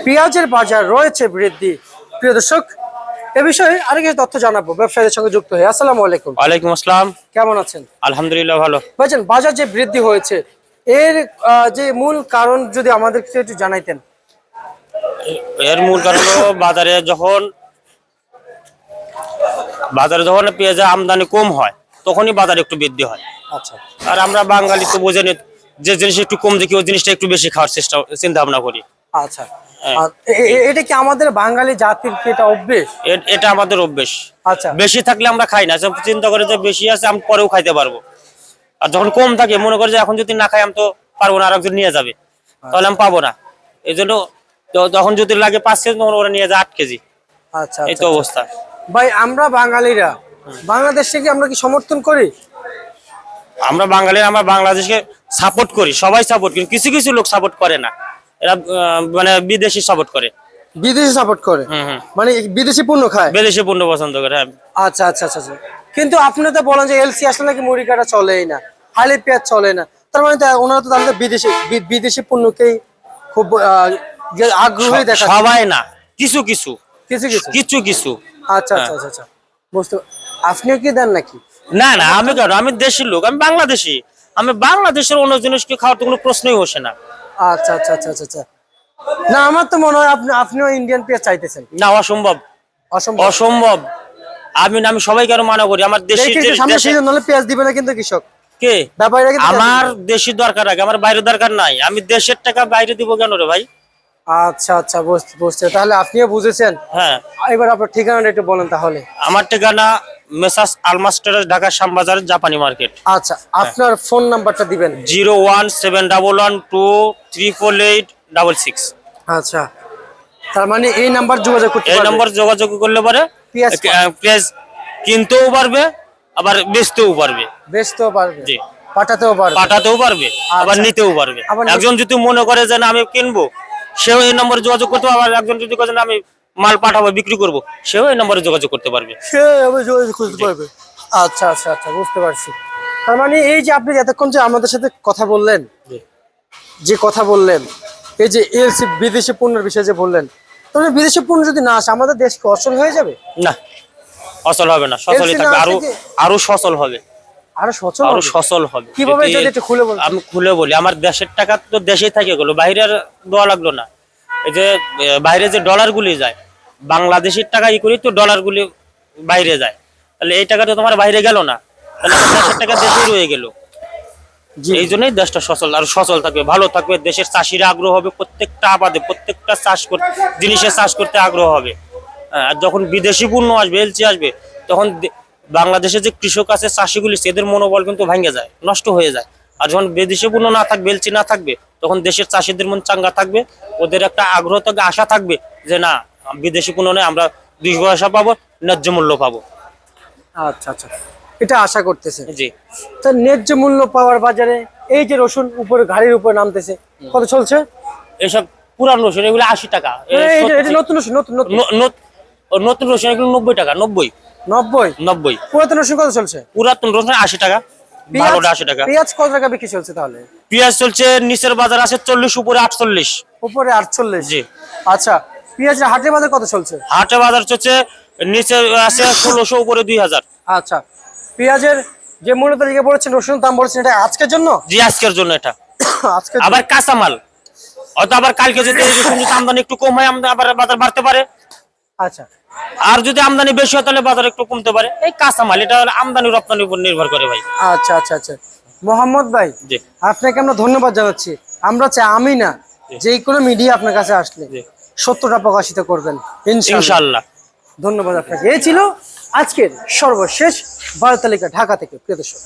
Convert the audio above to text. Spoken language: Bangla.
পেঁয়াজের বাজার রয়েছে বৃদ্ধি। প্রিয় দর্শক, এ বিষয়ে আরো কিছু তথ্য জানাবো ব্যবসায়ীদের সঙ্গে যুক্ত হয়ে। আসসালামু আলাইকুম। ওয়ালাইকুম আসসালাম। কেমন আছেন? আলহামদুলিল্লাহ ভালো। ভাইজান, বাজার যে বৃদ্ধি হয়েছে এর যে মূল কারণ যদি আমাদের একটু জানাইতেন। এর মূল কারণ হলো বাজারে যখন পেঁয়াজের আমদানি কম হয় তখনই বাজারে একটু বৃদ্ধি হয়। আচ্ছা আর আমরা বাঙালি তো বোঝেনি, যে জিনিস একটু কম দেখি ওই জিনিসটা একটু বেশি খাওয়ার চিন্তা ভাবনা করি। আচ্ছা, এটা কি আমাদের বাঙালি জাতির কি এটা অভ্যেস? এটা আমাদের অভ্যেস। আচ্ছা, বেশি থাকলে আমরা খাই না, চিন্তা করে যে বেশি আছে আমি পরেও খাইতে পারবো। আর যখন কম থাকে মনে করে যে এখন যদি না খাই আমি তো পারবো না, আর একজন নিয়ে যাবে, তাহলে আমি পাবো না। এই জন্য যখন যদি লাগে 5 কেজি তখন ওরা নিয়ে যায় 8 কেজি। আচ্ছা, এই তো অবস্থা। ভাই, আমরা বাঙালিরা বাংলাদেশকে আমরা কি সমর্থন করি? আমরা বাংলাদেশকে সাপোর্ট করি, সবাই সাপোর্ট করি, কিছু কিছু লোক সাপোর্ট করে না, এরা মানে বিদেশি সাপোর্ট করে। বিদেশি সাপোর্ট করে? মানে বিদেশি পণ্য খায়, বিদেশি পণ্য পছন্দ করে। হ্যাঁ। আচ্ছা আচ্ছা আচ্ছা আচ্ছা। কিন্তু আপনি তো বলেন যে এলসি আসলে নাকি মুড়ি কাটা চলেই না, হালি পেঁয়াজ চলে না, তার মানে তো ওনারা তো তাহলে বিদেশি পণ্যকেই খুব আগ্রহী দেখা। সবাই না, কিছু কিছু কিছু কিছু কিছু কিছু। আচ্ছা আচ্ছা আচ্ছা আচ্ছা, বুঝতে। আপনিও কি দেন নাকি? না না, আমি কেন, আমি দেশের লোক, আমি বাংলাদেশি। আমি বাংলাদেশের অন্য জিনিসকে খাওয়ার তো কোনো প্রশ্নই বসে না। আচ্ছা আচ্ছা আচ্ছা আচ্ছা আচ্ছা। না, আমার তো মনে হয় আপনিও ইন্ডিয়ান পেঁয়াজ চাইতেছেন। না, অসম্ভব অসম্ভব অসম্ভব। আমি সবাইকে আরো মানা করি, আমার দেশি পেঁয়াজ দিবে না কিন্তু কৃষক কে? ব্যাপারীরা কিন্তু আমার দেশি দরকার আগে, আমার বাইরে দরকার নাই। আমি দেশের টাকা বাইরে দিব কেন রে ভাই? আচ্ছা আচ্ছা, বুঝতে। তাহলে আপনিও বুঝেছেন। হ্যাঁ, এবার আপনার ঠিকানাটা একটু বলেন তাহলে। আমার ঠিকানা মেসার্স আলমাস টেরাস, ঢাকা শ্যামবাজার, জাপানি মার্কেট। আচ্ছা, আপনার ফোন নাম্বারটা দিবেন। 01711234886। আচ্ছা, তার মানে এই নাম্বার যোগাযোগ করতে এই নাম্বার যোগাযোগ করলে পরে পেঁয়াজ কিনতেও পারবে, আবার বেচতেও পারবে। বেচতেও পারবে, জি, পাঠাতেও পারবে, আবার আচ্ছা, নিতেও পারবে। একজন যদি মনে করে যে না আমি কিনবো, সেও এই নম্বরে যোগাযোগ করতে পারবে। আবার একজন যদি করে না আমি মাল পাঠাবো, বিক্রি করবো, সেও এই নম্বরে যোগাযোগ করতে পারবে। আচ্ছা আচ্ছা আচ্ছা, বুঝতে পারছি। তার মানে এই যে আপনি এতক্ষণ যে আমাদের সাথে কথা বললেন, এই যে এলসি বিদেশি পণ্যের বিষয়ে যে বললেন, তাহলে বিদেশি পণ্য যদি না আসে আমাদের দেশ কি অচল হয়ে যাবে? না, অচল হবে না, সচলই থাকবে, আরো সচল হবে। আরো সচল হবে। কিভাবে যদি একটু খুলে বলেন। আমি খুলে বলি, আমার দেশের টাকা তো দেশেই থাকে গেলো, বাইরে আর দেওয়া লাগলো না। এই যে বাইরে যে ডলার গুলি যায়, বাংলাদেশের টাকা করি তো ডলার গুলি বাইরে যায়, তাহলে এই টাকা তো তোমার বাইরে গেল না, তাহলে আমার দেশের টাকা দেশেই রয়ে গেল। এই জন্যই দেশটা সচল থাকবে, ভালো থাকবে। দেশের চাষিরা আগ্রহ হবে, প্রত্যেকটা আবাদে, প্রত্যেকটা জিনিসের চাষ করতে আগ্রহ হবে। আর যখন বিদেশি পণ্য আসবে, এলসি আসবে, তখন বাংলাদেশের যে কৃষক আছে, চাষিগুলি, এদের মনোবল কিন্তু ভেঙে যায়, নষ্ট হয়ে যায়। আর যখন বিদেশি পণ্য না থাকবে, এলসি না থাকবে, তখন দেশের চাষিদের মন চাঙ্গা থাকবে, ওদের একটা আগ্রহ থাকবে, আশা থাকবে যে না, বিদেশি পণ্য নয়, আমরা 2 পয়সা পাবো, ন্যায্য মূল্য পাবো। আচ্ছা আচ্ছা, এটা আশা করতেছে। জি, তো ন্যায্য মূল্য পাওয়ার বাজারে এই যে রসুন উপরে গাড়ির উপরে নামতেছে, কত চলছে? এসব পুরান রসুন এগুলো 80 টাকা। এটা নতুন রসুন, নতুন রসুন এগুলো 90 টাকা। 90 পুরাতন রসুন কত চলছে? পুরাতন রসুন 80 টাকা, 80 টাকা। পেঁয়াজ কত টাকা বিক্রি চলছে তাহলে? পেঁয়াজ চলছে নিচের বাজার আছে 40, উপরে 48। উপরে 48? জি। আচ্ছা, পেঁয়াজের হাটের বাজার কত চলছে? হাটে বাজার চলছে নিচে আছে 1600, উপরে 2000। আচ্ছা, পেঁয়াজের যে মূল্য তালিকা বলেছেন, রসুন দাম বলেছেন, এটা আজকের জন্য? জি, আজকের জন্য এটা। আজকে আবার কাঁচামাল, হয়তো আবার কালকে যদি রসুন আমদানি একটু কম হয়, আবার বাজার বাড়তে পারে। আচ্ছা, আর যদি আমদানি বেশি হয় তাহলে বাজার একটু কমতে পারে। এই কাঁচামাল, এটা আমদানি রপ্তানির উপর নির্ভর করে ভাই। আচ্ছা আচ্ছা আচ্ছা, মোহাম্মদ ভাই, জি, আপনাকে আমরা ধন্যবাদ জানাচ্ছি। আমরা চাই আমি না, যে কোনো মিডিয়া আপনার কাছে আসলে সত্যটা প্রকাশিত করবেন ইনশাআল্লাহ। ধন্যবাদ আপনাকে। এই ছিল আজকের সর্বশেষ বাজার তালিকা ঢাকা থেকে, প্রিয় দর্শক।